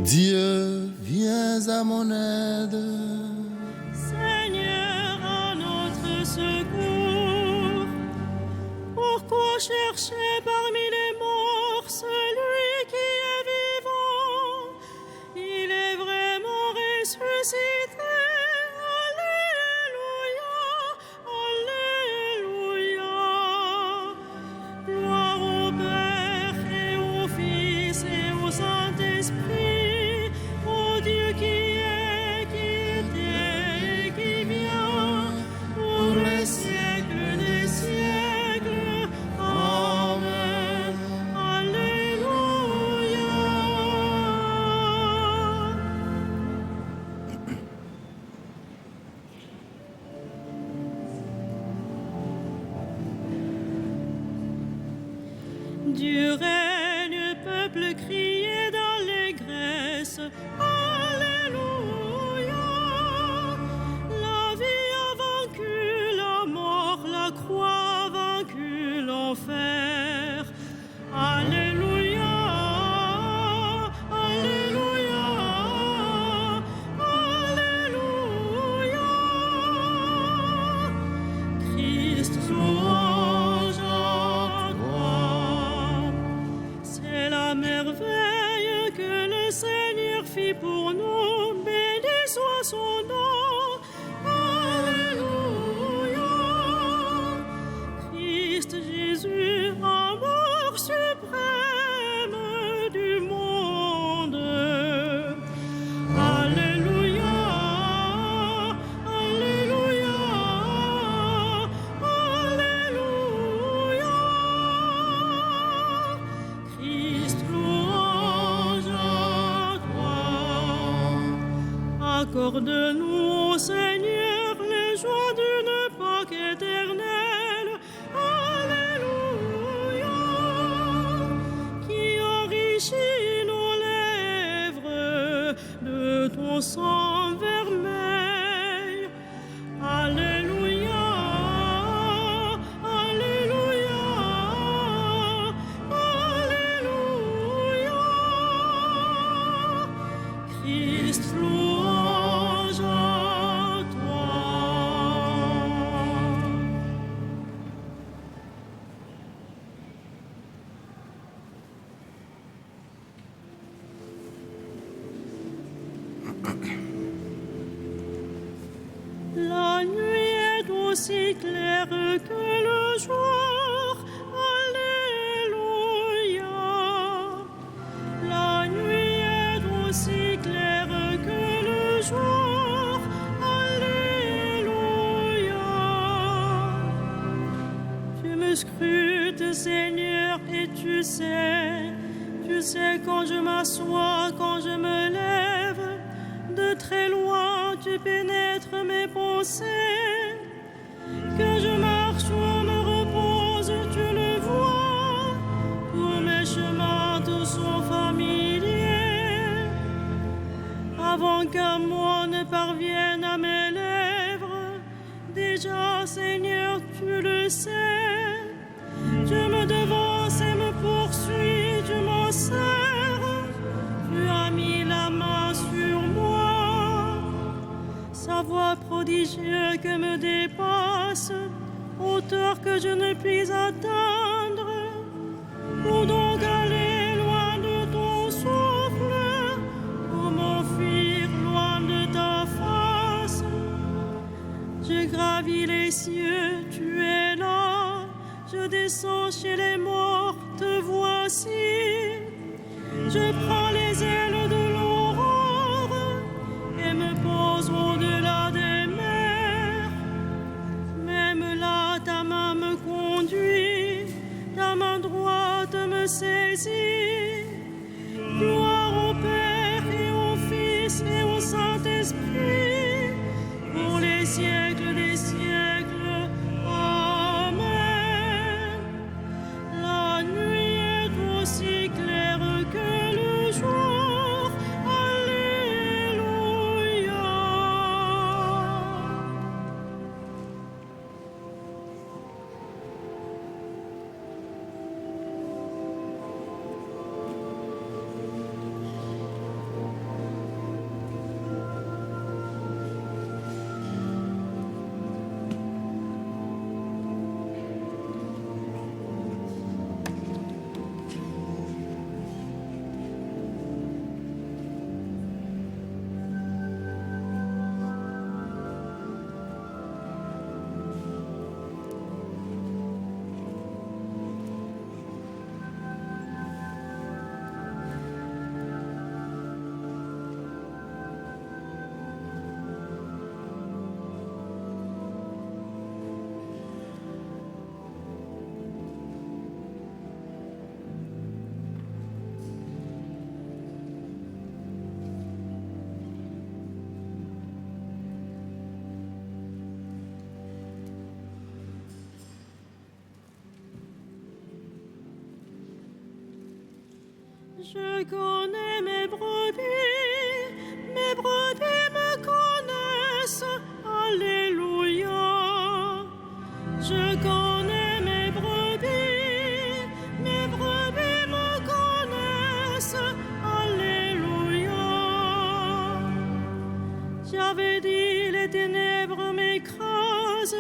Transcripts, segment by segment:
Dieu, viens à mon aide. Seigneur, à notre secours. Pourquoi chercher parmi les morts celui qui est vivant? Il est vraiment ressuscité. Alléluia, Alléluia. Gloire au Père et au Fils et au Saint-Esprit, au Dieu qui est, qui était et qui vient, pour les siècles des siècles. Amen. Alléluia. Dieu règne, peuple criez d'allégresse. Alléluia. La vie a vaincu la mort, la croix a vaincu l'enfer. Alléluia. Alléluia. Alléluia. Christ, louange à toi. C'est la merveille que le Seigneur fit pour nous. Béni soit son nom. Alléluia. Christ Jésus, amour suprême du monde. Alléluia. Alléluia. Alléluia. Christ, louange à toi. Accorde-nous, Seigneur, les joies d'une Pâque éternelle. Alléluia. Qui enrichit nos lèvres de ton sang vermeil. Alléluia. Alléluia. Alléluia. Christ, louange à toi. La nuit est aussi claire que le jour. Alléluia. La nuit est aussi claire que le jour. Alléluia. Tu me scrutes, Seigneur, et tu sais quand je m'assois, quand je me lève. De très loin, tu pénètres mes pensées. Que je marche ou me repose, tu le vois. Tous mes chemins te sont familiers. Avant qu'un mot ne parvienne à mes lèvres, déjà, Seigneur, tu le sais. Tu me devances et me poursuis, tu m'en sers. Tu as mis la main sur moi. Sa voix prodigieuse que me dépasse, hauteur que je ne puis atteindre. Où donc aller loin de ton souffle? Comment fuir loin de ta face? Je gravis les cieux, tu es là. Je descends chez les morts, te voici. Je prends les ailes de l'aurore et me pose au-delà des mers. Même là, ta main me conduit, ta main droite me saisit. Gloire au Père et au Fils et au Saint-Esprit, pour les siècles des siècles. Amen. La nuit est aussi claire que le jour. Alléluia. Je connais mes brebis me connaissent, Alléluia. Je connais mes brebis me connaissent, Alléluia. J'avais dit les ténèbres m'écrasent,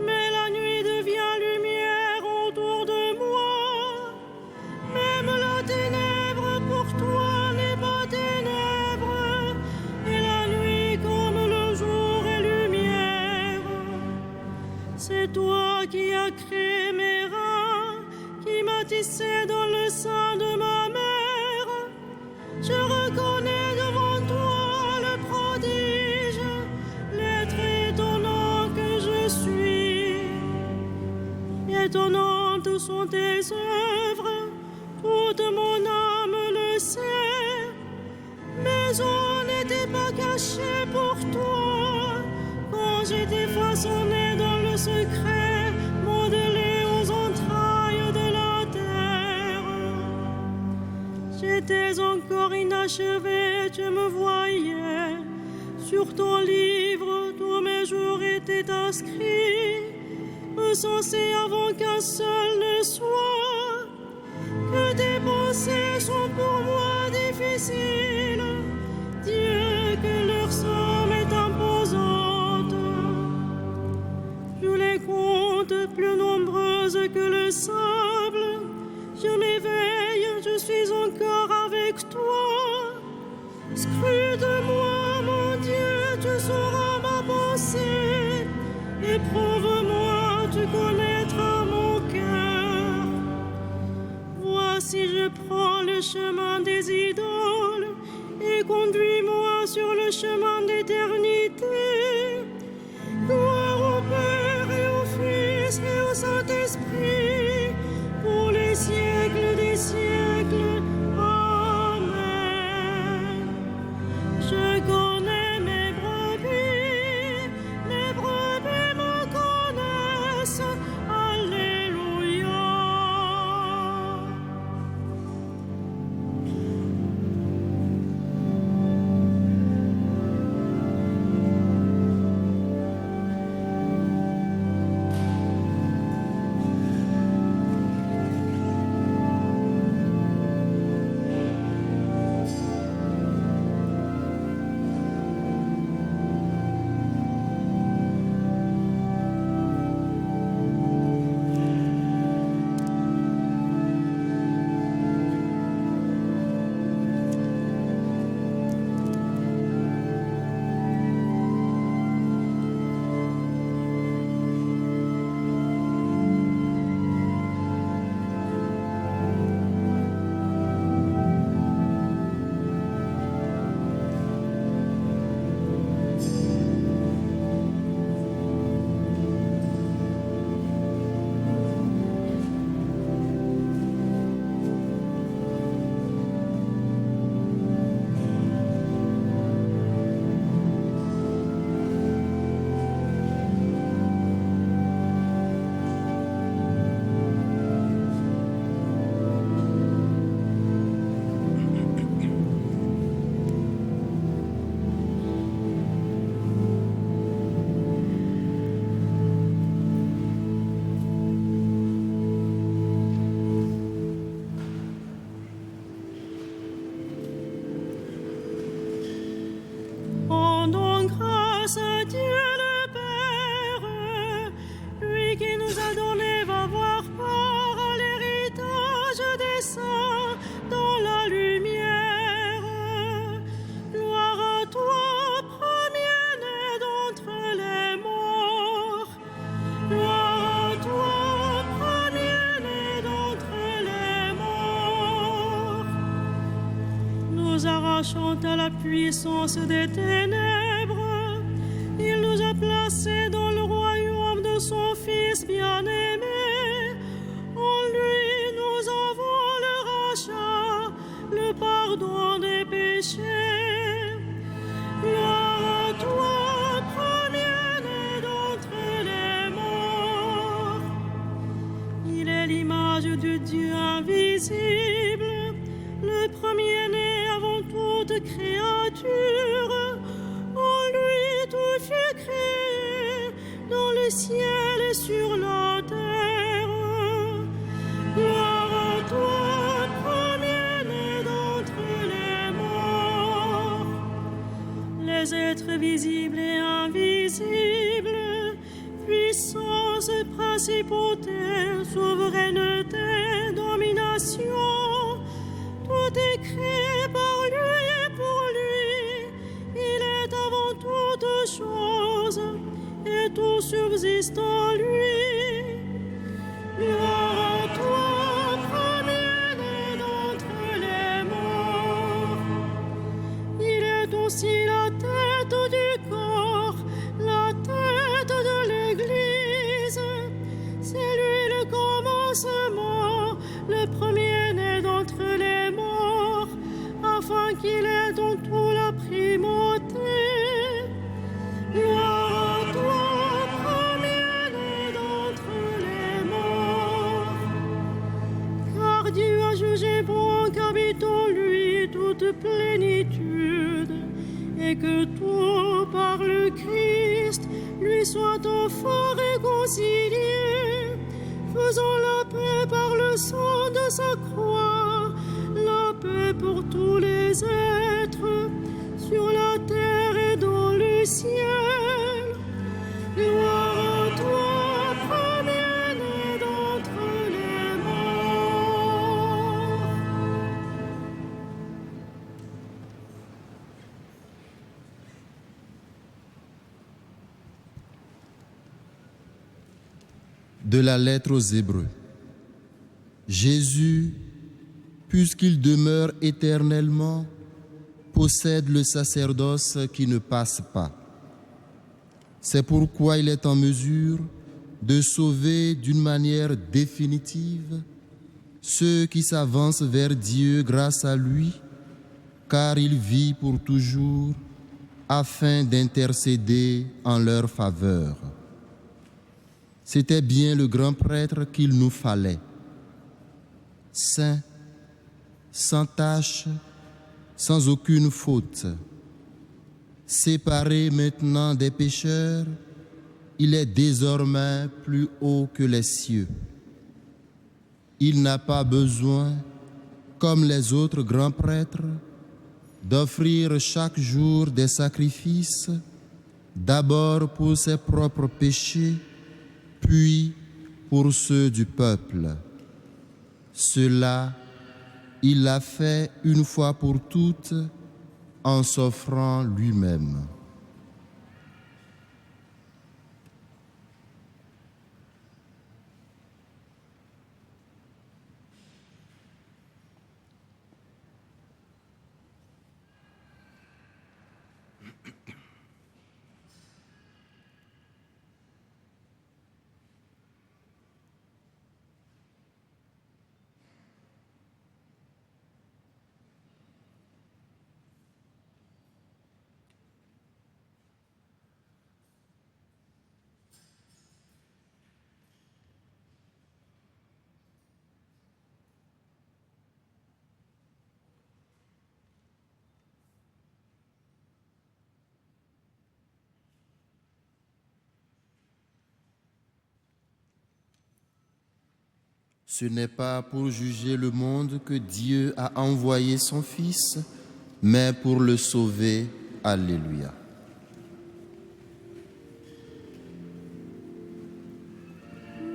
mais la nuit devient lumière autour de moi. Même la ténèbre pour toi n'est pas ténèbre, et la nuit comme le jour est lumière. C'est toi qui as créé mes reins, qui m'as tissé dans le sein de ma mère. Je reconnais devant toi le prodige, l'être étonnant que je suis. Étonnantes sont tes œuvres, toute mon âme le sait, mais on n'était pas caché pour toi quand j'étais façonné dans le secret, modelé aux entrailles de la terre. J'étais encore inachevé, tu me voyais. Sur ton livre, tous mes jours étaient inscrits, recensés avant qu'un seul ne soit. Que tes pensées sont pour moi difficiles, Dieu, que leur somme est imposante. Je les compte plus nombreuses que le sable. Je m'éveille, je suis encore avec toi. Scrute-moi, mon Dieu, tu sauras ma pensée. Éprouve-moi, tu connaîtras mon cœur. Voici, je prends le chemin des idoles et conduis-moi sur le chemin d'éternité. Gloire au Père et au Fils et au Saint-Esprit, pour les siècles des siècles. Amen. Je connais mes brebis me connaissent. Alléluia. Rendons grâce à Dieu le Père, lui qui nous a donné va voir part à l'héritage des saints dans la lumière. Gloire à toi, premier-né d'entre les morts. Gloire à toi, premier-né d'entre les morts. Nous arrachant à la puissance des ténèbres, il nous a placés dans le royaume de son Fils bien-aimé. En lui, nous avons le rachat, le pardon des péchés. Gloire à toi, premier-né d'entre les morts. Il est l'image de Dieu invisible, le les ciels et sur la terre. Gloire à toi, premier-né d'entre les morts. Les êtres visibles et invisibles, puissance, principauté, souveraineté, domination, tout est créé par lui et pour lui. Il est avant toute chose et tout subsiste en lui. Gloire à toi, premier-né d'entre les morts. Il est aussi la tête du corps, la tête de l'Église. C'est lui le commencement, le premier-né d'entre les morts, afin qu'il ait en tout la primauté. Gloire à toi, premier-né d'entre les morts. Car Dieu a jugé bon qu'habite en lui toute plénitude, et que tout par le Christ lui soit enfin réconcilié, faisant la paix par le sang de sa croix, la paix pour tous les êtres, sur la terre et dans le ciel. Gloire à toi, premier-né d'entre les morts. De la lettre aux Hébreux. Jésus, puisqu'il demeure éternellement, possède le sacerdoce qui ne passe pas. C'est pourquoi il est en mesure de sauver d'une manière définitive ceux qui s'avancent vers Dieu grâce à lui, car il vit pour toujours afin d'intercéder en leur faveur. C'était bien le grand prêtre qu'il nous fallait, saint, sans tache, sans aucune faute. Séparé maintenant des pécheurs, il est désormais plus haut que les cieux. Il n'a pas besoin, comme les autres grands prêtres, d'offrir chaque jour des sacrifices, d'abord pour ses propres péchés, puis pour ceux du peuple. Cela, il l'a fait une fois pour toutes en s'offrant lui-même. Ce n'est pas pour juger le monde que Dieu a envoyé son Fils, mais pour le sauver. Alléluia.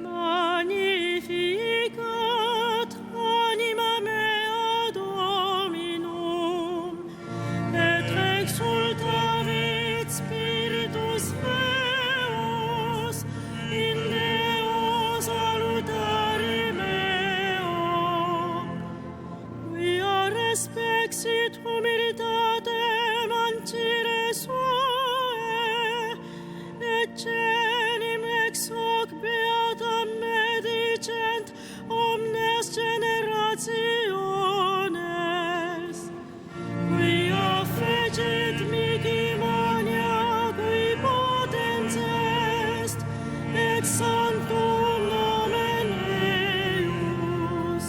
Magnificat anima mea Dominum, et exultavit spiritus meus in Deo salutari meo. Quia respexit humilitatem ancire suae, et cenim ex hoc beatam medicent omnes generationes. Quia fecit mihi mania qui potens est, et sanctum nomen eius.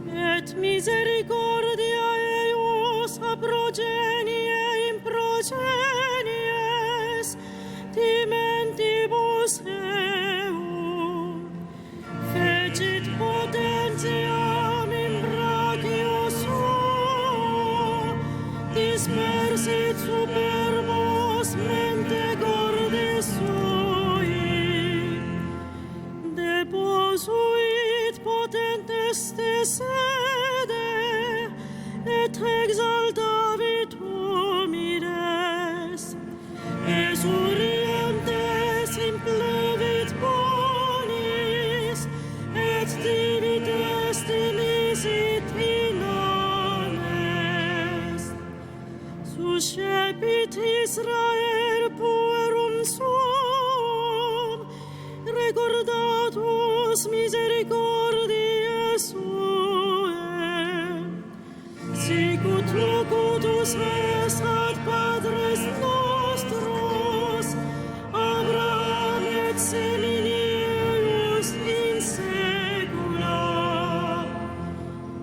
Et misericordia eius a progenie in progenies, timentibus superbos mente corde sui, deposuit potentes te sede, et exaltavit humides, esurientes implevit bonis, et divides delisit inanes. Suscepit Israel puerum suum, recordatus misericordiae suae, sicut locutus est ad Padres nostros, Abraham et Seminius in saecula.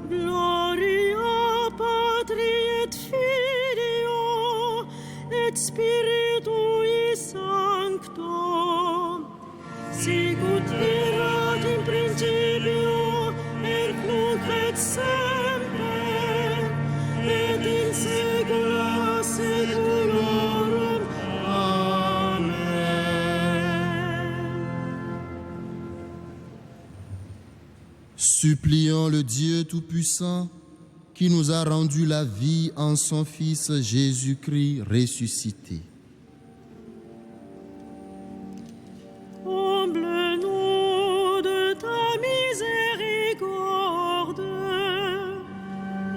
Gloria Patri et Filio et Spiritui Sancto, sicut erat in principio et nunc et semper, et in saecula saeculorum. Amen. Supplions le Dieu Tout-Puissant qui nous a rendu la vie en son Fils Jésus-Christ ressuscité. Comble-nous de ta miséricorde.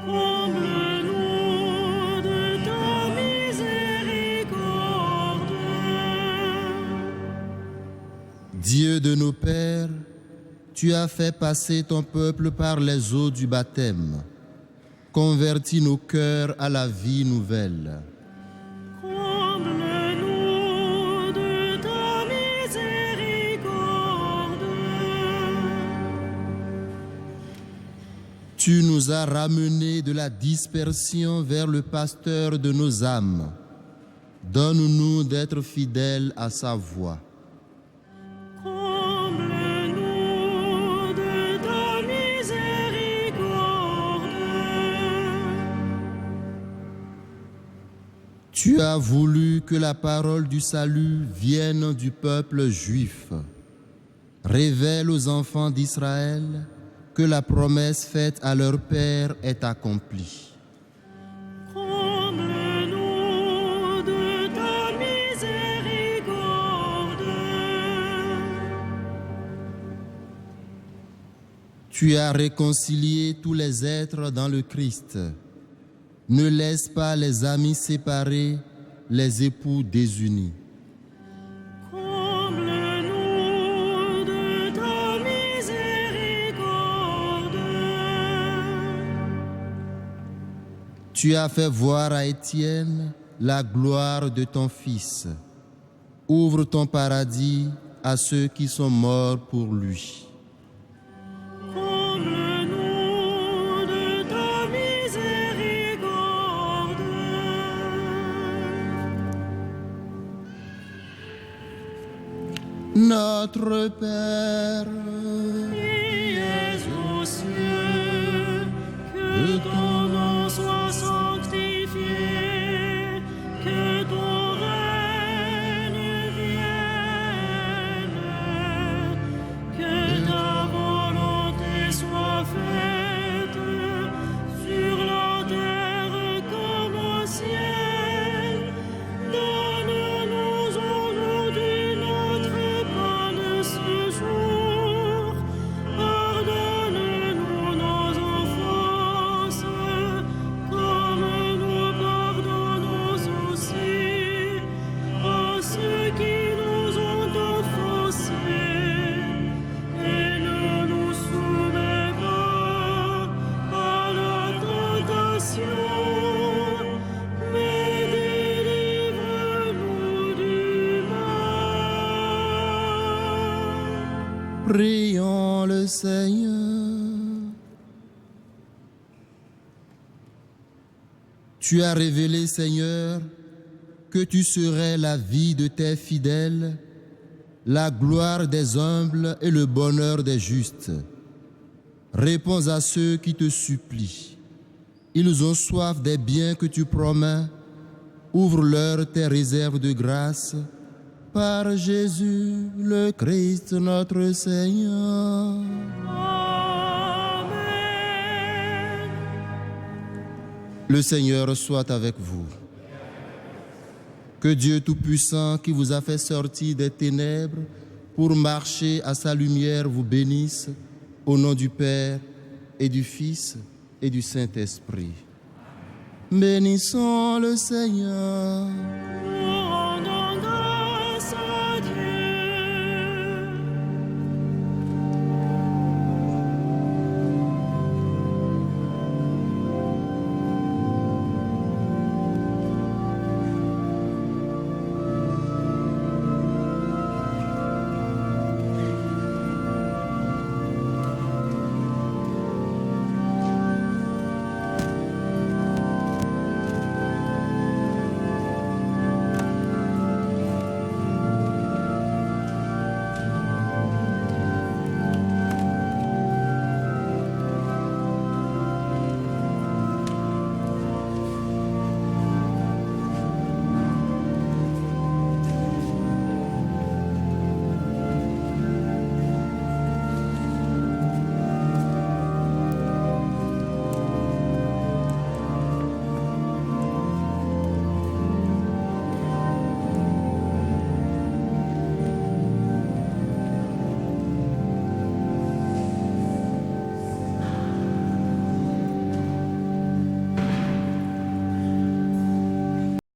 Comble-nous de ta miséricorde. Dieu de nos pères, tu as fait passer ton peuple par les eaux du baptême. Convertis nos cœurs à la vie nouvelle. Comble-nous de ta miséricorde. Tu nous as ramenés de la dispersion vers le pasteur de nos âmes. Donne-nous d'être fidèles à sa voix. Comble-nous de ta miséricorde. Tu as voulu que la parole du salut vienne du peuple juif. Révèle aux enfants d'Israël que la promesse faite à leur père est accomplie. Comble-nous de ta miséricorde. Tu as réconcilié tous les êtres dans le Christ. Ne laisse pas les amis séparés, les époux désunis. Comble-nous de ta miséricorde. Tu as fait voir à Étienne la gloire de ton Fils. Ouvre ton paradis à ceux qui sont morts pour lui. Comble-nous de ta miséricorde. Notre Père, Qui es aux cieux, que ton nom soit sanctifié, que ton règne vienne, que ta volonté soit faite sur la terre comme au ciel. Donne-nous aujourd'hui notre pain de ce jour. Pardonne-nous nos offenses, comme nous pardonnons aussi à ceux qui nous ont offensés. Et ne nous soumets pas à la tentation, mais délivre-nous du mal. prions le Seigneur. Tu as révélé, Seigneur, que tu serais la vie de tes fidèles, la gloire des humbles et le bonheur des justes. Réponds à ceux qui te supplient. Ils ont soif des biens que tu promets. Ouvre-leur tes réserves de grâce par Jésus le Christ notre Seigneur. Amen. Le Seigneur soit avec vous. Que Dieu Tout-Puissant, qui vous a fait sortir des ténèbres pour marcher à sa lumière, vous bénisse au nom du Père et du Fils et du Saint-Esprit. Bénissons le Seigneur.